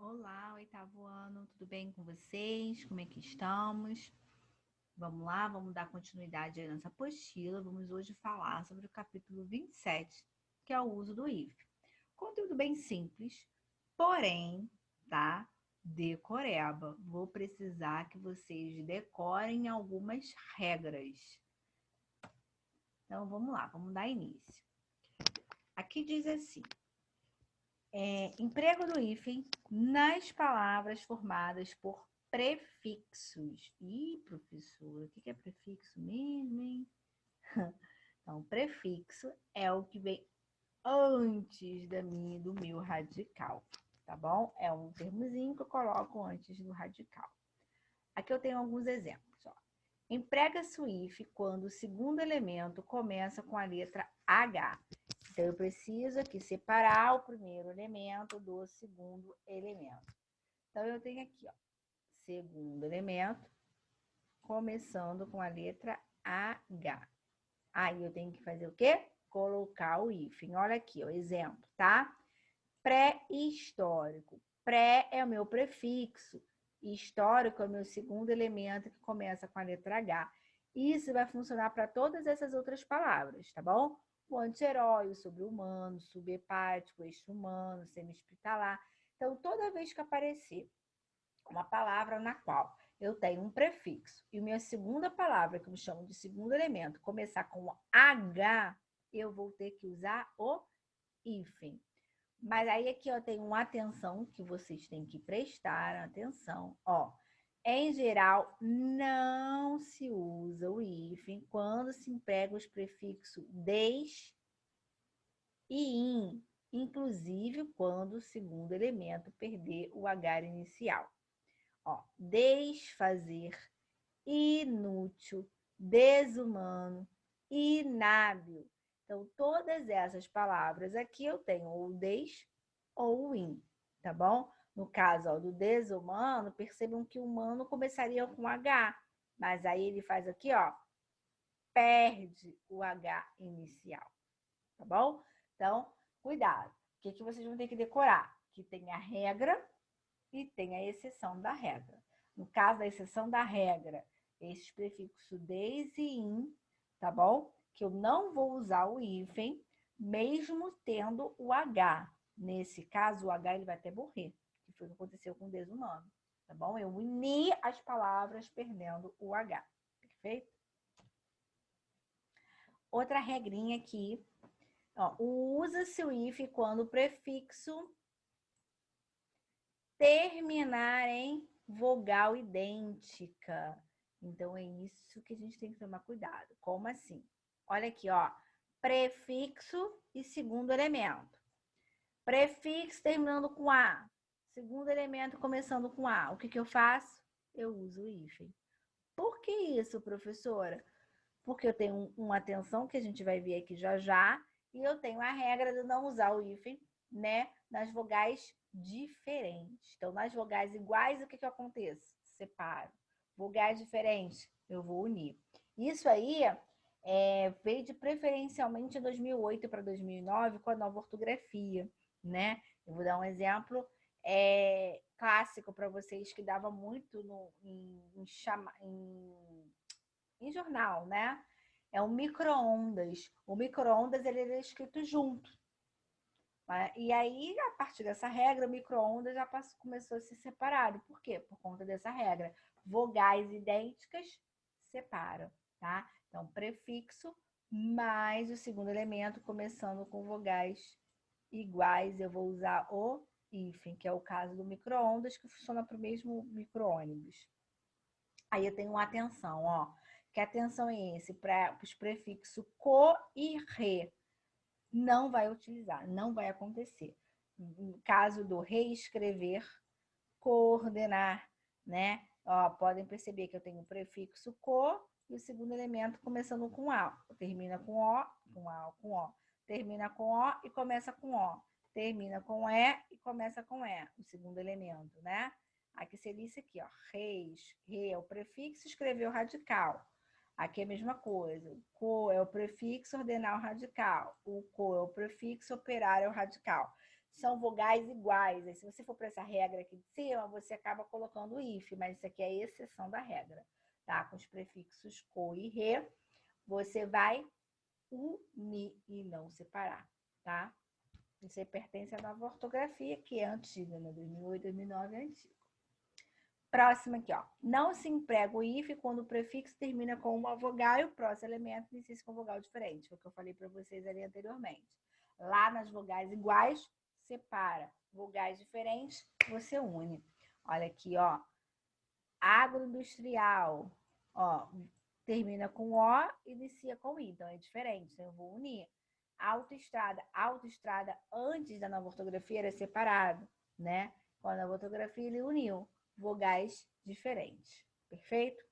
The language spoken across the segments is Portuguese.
Olá, oitavo ano, tudo bem com vocês? Como é que estamos? Vamos lá, vamos dar continuidade aí nessa apostila. Vamos hoje falar sobre o capítulo 27, que é o uso do if. Conteúdo bem simples, porém, tá? Decoreba. Vou precisar que vocês decorem algumas regras. Então, vamos lá, vamos dar início. Aqui diz assim: emprego do hífen nas palavras formadas por prefixos. Ih, professora, o que é prefixo mesmo, hein? Então, prefixo é o que vem antes do meu radical, tá bom? É um termozinho que eu coloco antes do radical. Aqui eu tenho alguns exemplos, ó. Emprega-se o if quando o segundo elemento começa com a letra H. Então, eu preciso aqui separar o primeiro elemento do segundo elemento. Então, eu tenho aqui, ó, segundo elemento, começando com a letra H. Aí, eu tenho que fazer o quê? Colocar o hífen. Olha aqui, o exemplo, tá? Pré-histórico. Pré é o meu prefixo. Histórico é o meu segundo elemento que começa com a letra H. Isso vai funcionar para todas essas outras palavras, tá bom? O anti-herói, o sobre-humano, subhepático, extra-humano, semi-hospitalar. Então, toda vez que aparecer uma palavra na qual eu tenho um prefixo e minha segunda palavra, que eu chamo de segundo elemento, começar com H, eu vou ter que usar o hífen. Mas aí aqui eu tenho uma atenção que vocês têm que prestar atenção. Ó, em geral, não se usa o hífen quando se emprega os prefixos des e in, inclusive quando o segundo elemento perder o H inicial. Ó, desfazer, inútil, desumano, inábil. Então, todas essas palavras aqui eu tenho ou des ou o in, tá bom? No caso ó, do desumano, percebam que o humano começaria com H, mas aí ele faz aqui, ó, perde o H inicial, tá bom? Então, cuidado. O que vocês vão ter que decorar? Que tem a regra e tem a exceção da regra. No caso da exceção da regra, esses prefixos des e in, tá bom? Que eu não vou usar o hífen, mesmo tendo o H. Nesse caso, o H ele vai até morrer, que foi o que aconteceu com o desumano, tá bom? Eu uni as palavras perdendo o H, perfeito? Outra regrinha aqui, ó, usa-se o if quando o prefixo terminar em vogal idêntica. Então, é isso que a gente tem que tomar cuidado. Como assim? Olha aqui, ó. Prefixo e segundo elemento. Prefixo terminando com A. Segundo elemento começando com A. O que eu faço? Eu uso o hífen. Por que isso, professora? Porque eu tenho uma atenção que a gente vai ver aqui já já, e eu tenho a regra de não usar o hífen, né, nas vogais diferentes. Então, nas vogais iguais, o que acontece? Separo. Vogais diferentes, eu vou unir. Isso aí veio de preferencialmente em 2008 para 2009 com a nova ortografia, né? Eu vou dar um exemplo clássico para vocês que dava muito em jornal, né? É o micro-ondas. O micro-ondas ele é escrito junto. Né? E aí, a partir dessa regra, o micro-ondas já começou a ser separado. Por quê? Por conta dessa regra. Vogais idênticas separam, tá? Então, prefixo mais o segundo elemento, começando com vogais iguais, eu vou usar o hífen, que é o caso do micro-ondas, que funciona para o mesmo micro-ônibus. Aí eu tenho uma atenção, ó. Que atenção é esse? Para os prefixos co e re. Não vai utilizar, não vai acontecer. No caso do reescrever, coordenar, né? Ó, podem perceber que eu tenho o prefixo co e o segundo elemento começando com A. Termina com O, com A, com O. Termina com O e começa com O. Termina com E e começa com E, o segundo elemento, né? Aqui seria isso aqui, ó. Reis, re é o prefixo, escreveu radical. Aqui é a mesma coisa. O co é o prefixo ordenal radical. O co é o prefixo operário radical. são vogais iguais. Aí, se você for para essa regra aqui de cima, você acaba colocando o if, mas isso aqui é a exceção da regra, tá? Com os prefixos co e re, você vai unir e não separar, tá? Isso aí pertence à nova ortografia, que é antiga, né? 2008, 2009 é antigo. Próximo aqui, ó. Não se emprega o if quando o prefixo termina com uma vogal e o próximo elemento inicia com vogal diferente. Foi o que eu falei para vocês ali anteriormente. Lá nas vogais iguais, separa. Vogais diferentes, você une. Olha aqui, ó. Agroindustrial, ó, termina com O e inicia com I, então é diferente, então eu vou unir. Autoestrada, autoestrada antes da nova ortografia era separado, né? Com a nova ortografia ele uniu vogais diferentes, perfeito?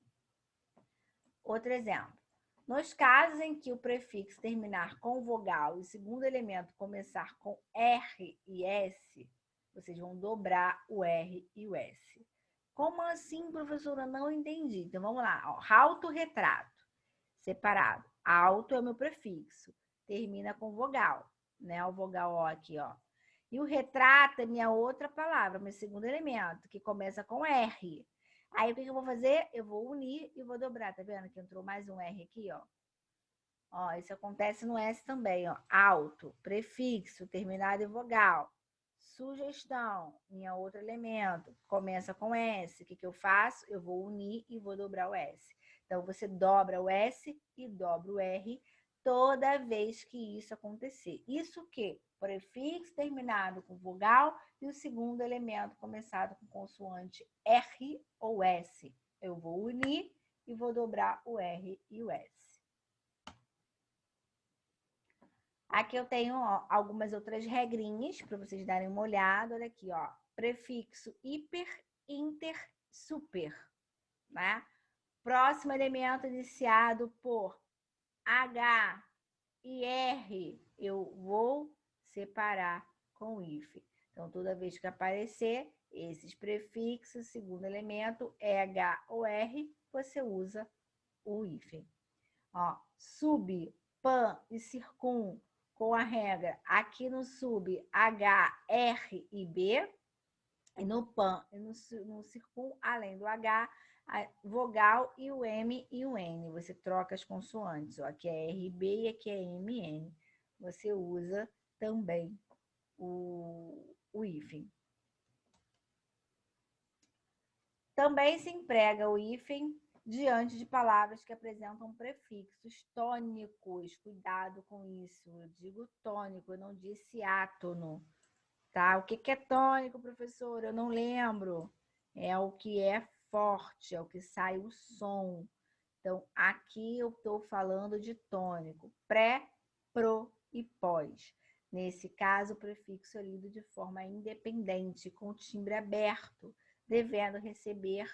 Outro exemplo. Nos casos em que o prefixo terminar com vogal e o segundo elemento começar com R e S, vocês vão dobrar o R e o S. Como assim, professora? Não entendi. Então, vamos lá. Autorretrato. Separado. Auto é o meu prefixo. Termina com vogal, né? O vogal O aqui, ó. E o retrato é minha outra palavra, meu segundo elemento, que começa com R. Aí, o que eu vou fazer? Eu vou unir e vou dobrar. Tá vendo que entrou mais um R aqui, ó? Ó, isso acontece no S também, ó. Auto, prefixo, terminado em vogal. Sugestão, minha outro elemento, começa com S. O que eu faço? Eu vou unir e vou dobrar o S. Então, você dobra o S e dobra o R toda vez que isso acontecer. Isso o quê? Prefixo terminado com vogal e o segundo elemento começado com consoante R ou S. Eu vou unir e vou dobrar o R e o S. Aqui eu tenho ó, algumas outras regrinhas para vocês darem uma olhada. Olha aqui, ó. Prefixo hiper, inter, super, né? Próximo elemento iniciado por H e R, eu vou separar com if. Então, toda vez que aparecer esses prefixos, segundo elemento, H ou R, você usa o hífen. Ó, sub, pan e circum, com a regra aqui no sub, H, R e B, e no pan e no circum, além do H, a vogal e o M e o N. Você troca as consoantes, ó, aqui é RB e aqui é MN. Você usa também o hífen. Também se emprega o hífen diante de palavras que apresentam prefixos tônicos. Cuidado com isso. Eu digo tônico, eu não disse átono. Tá? O que é tônico, professor? Eu não lembro. É o que é forte, é o que sai o som. Então, aqui eu estou falando de tônico. Pré, pro e pós. Nesse caso, o prefixo é lido de forma independente, com o timbre aberto, devendo receber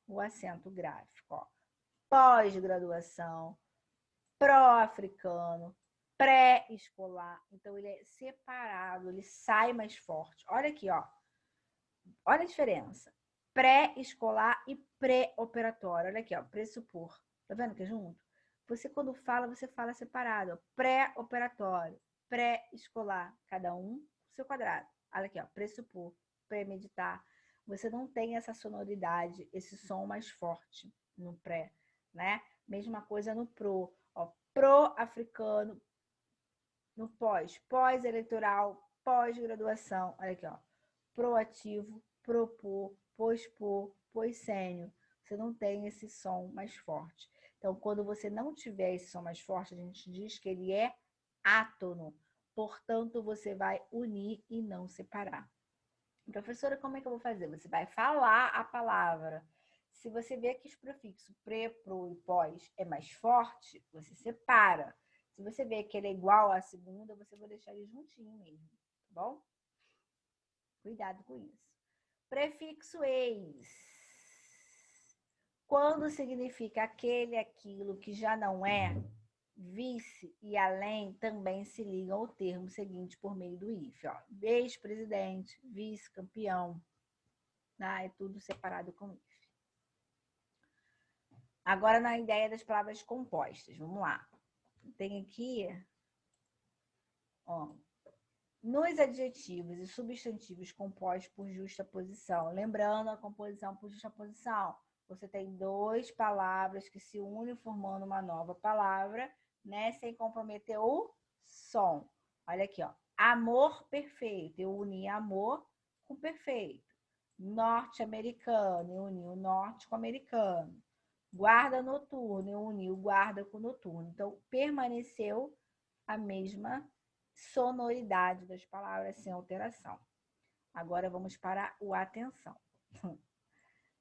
o acento gráfico. Pós-graduação, pró-africano, pré-escolar. Então, ele é separado, ele sai mais forte. Olha aqui, ó. Olha a diferença. Pré-escolar e pré-operatório. Olha aqui, ó. Pressupor. Tá vendo que é junto? Você, quando fala, você fala separado. Pré-operatório, pré-escolar. Cada um seu quadrado. Olha aqui, ó. Pressupor, pré-meditar. Você não tem essa sonoridade, esse som mais forte no pré, né? Mesma coisa no pro. Ó, pró-africano, no pós. Pós-eleitoral, pós-graduação. Olha aqui, ó. Proativo, propor, pospor, possênio. Você não tem esse som mais forte. Então, quando você não tiver esse som mais forte, a gente diz que ele é átono. Portanto, você vai unir e não separar. Professora, como é que eu vou fazer? Você vai falar a palavra. Se você vê que os prefixos pré, pro e pós é mais forte, você separa. Se você vê que ele é igual à segunda, você vai deixar ele juntinho mesmo, tá bom? Cuidado com isso. Prefixo ex. Quando significa aquele, aquilo que já não é, vice e além também se ligam ao termo seguinte por meio do if. Ex-presidente, vice-campeão. É tudo separado com if. Agora, na ideia das palavras compostas. Vamos lá. Tem aqui... Ó, Nos adjetivos e substantivos compostos por justaposição, lembrando a composição por justaposição, você tem duas palavras que se unem formando uma nova palavra, né, sem comprometer o som. Olha aqui, ó. Amor perfeito, eu uni amor com perfeito. Norte-americano, eu uni o norte com americano. Guarda noturno, eu uni o guarda com noturno. Então, permaneceu a mesma sonoridade das palavras sem alteração. Agora vamos para o atenção.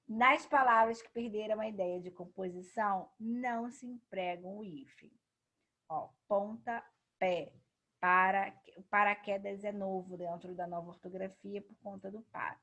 Nas palavras que perderam a ideia de composição, não se empregam o hífen. Ó, ponta, pé. Paraquedas é novo dentro da nova ortografia por conta do para.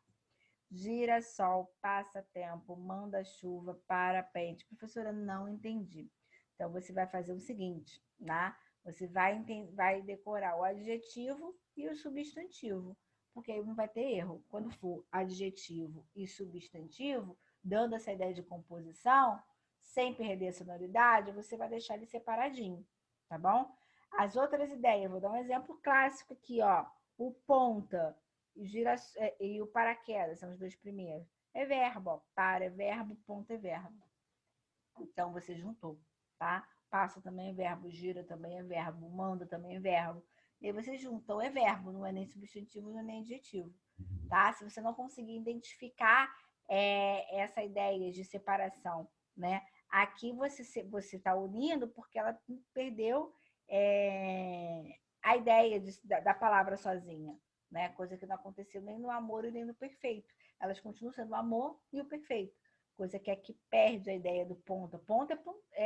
Girassol, passatempo, manda-chuva, parapente. Professora, não entendi. Então, você vai fazer o seguinte, né? Você vai decorar o adjetivo e o substantivo, porque aí não vai ter erro. Quando for adjetivo e substantivo, dando essa ideia de composição, sem perder a sonoridade, você vai deixar ele separadinho, tá bom? As outras ideias, vou dar um exemplo clássico aqui, ó. O ponta e o paraquedas, são os dois primeiros. É verbo, ó. Para é verbo, ponta é verbo. Então, você juntou, tá? Passa também é verbo, gira também é verbo, manda também é verbo. E aí você juntou, é verbo, não é nem substantivo, não é nem adjetivo, tá? Se você não conseguir identificar essa ideia de separação, né? Aqui você está unindo porque ela perdeu a ideia da palavra sozinha, né? Coisa que não aconteceu nem no amor e nem no perfeito. Elas continuam sendo o amor e o perfeito. Coisa que aqui perde a ideia do ponta. Ponta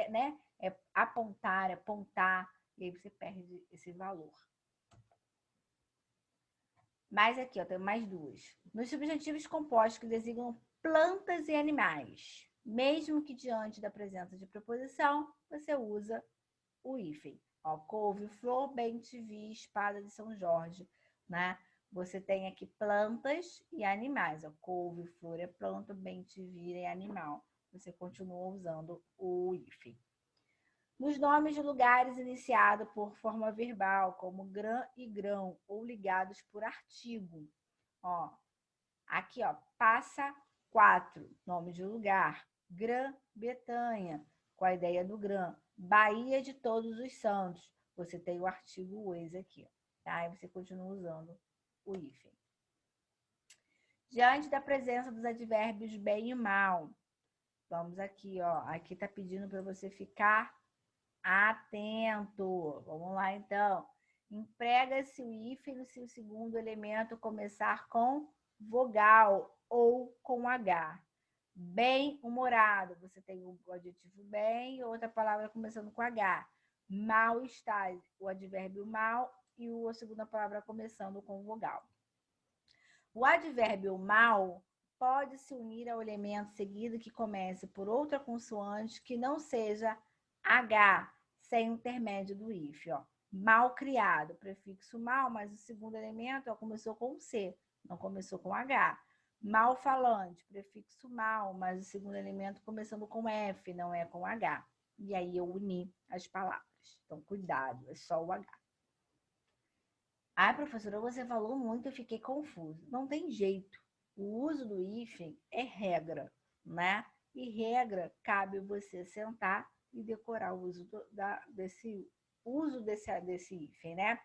né? É apontar, é apontar, e aí você perde esse valor. Mas aqui, ó, tem mais duas. Nos substantivos compostos que designam plantas e animais, mesmo que diante da presença de preposição, você usa o hífen. Ó, couve, flor, bem te vi, espada de São Jorge, né? Você tem aqui plantas e animais. Ó, couve, flor é planta, bem te vi é animal. Você continua usando o hífen. Nos nomes de lugares iniciados por forma verbal, como grã e grão, ou ligados por artigo. Ó, aqui, ó, passa 4, nome de lugar. Grã-Bretanha, com a ideia do grã. Bahia de Todos os Santos. Você tem o artigo os aqui, tá? E você continua usando o hífen. Diante da presença dos advérbios bem e mal. Vamos aqui, ó. Aqui tá pedindo para você ficar atento. Vamos lá, então. Emprega-se o hífen se o segundo elemento começar com vogal ou com H. Bem-humorado. Você tem o adjetivo bem e outra palavra começando com H. Mal-estar, o advérbio mal e a segunda palavra começando com vogal. O advérbio mal pode se unir ao elemento seguido que comece por outra consoante que não seja H, sem intermédio do hífen. Ó. Mal criado, prefixo mal, mas o segundo elemento ó, começou com C, não começou com H. Mal falante, prefixo mal, mas o segundo elemento começando com F, não é com H. E aí eu uni as palavras. Então, cuidado, é só o H. Ah, professora, você falou muito, eu fiquei confuso. Não tem jeito. O uso do hífen é regra, né? E regra cabe você sentar e decorar o uso desse hífen, né?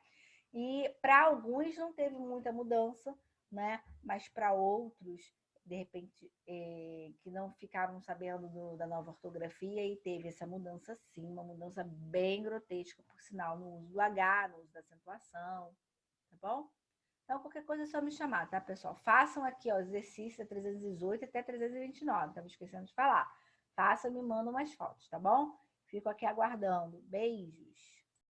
E para alguns não teve muita mudança, né? Mas para outros, de repente, que não ficaram sabendo da nova ortografia e teve essa mudança sim, uma mudança bem grotesca, por sinal, no uso do H, no uso da acentuação, tá bom? Então, qualquer coisa é só me chamar, tá, pessoal? Façam aqui, ó, exercício 318 até 329, estava esquecendo de falar. Façam e me mandam umas fotos, tá bom? Fico aqui aguardando. Beijos!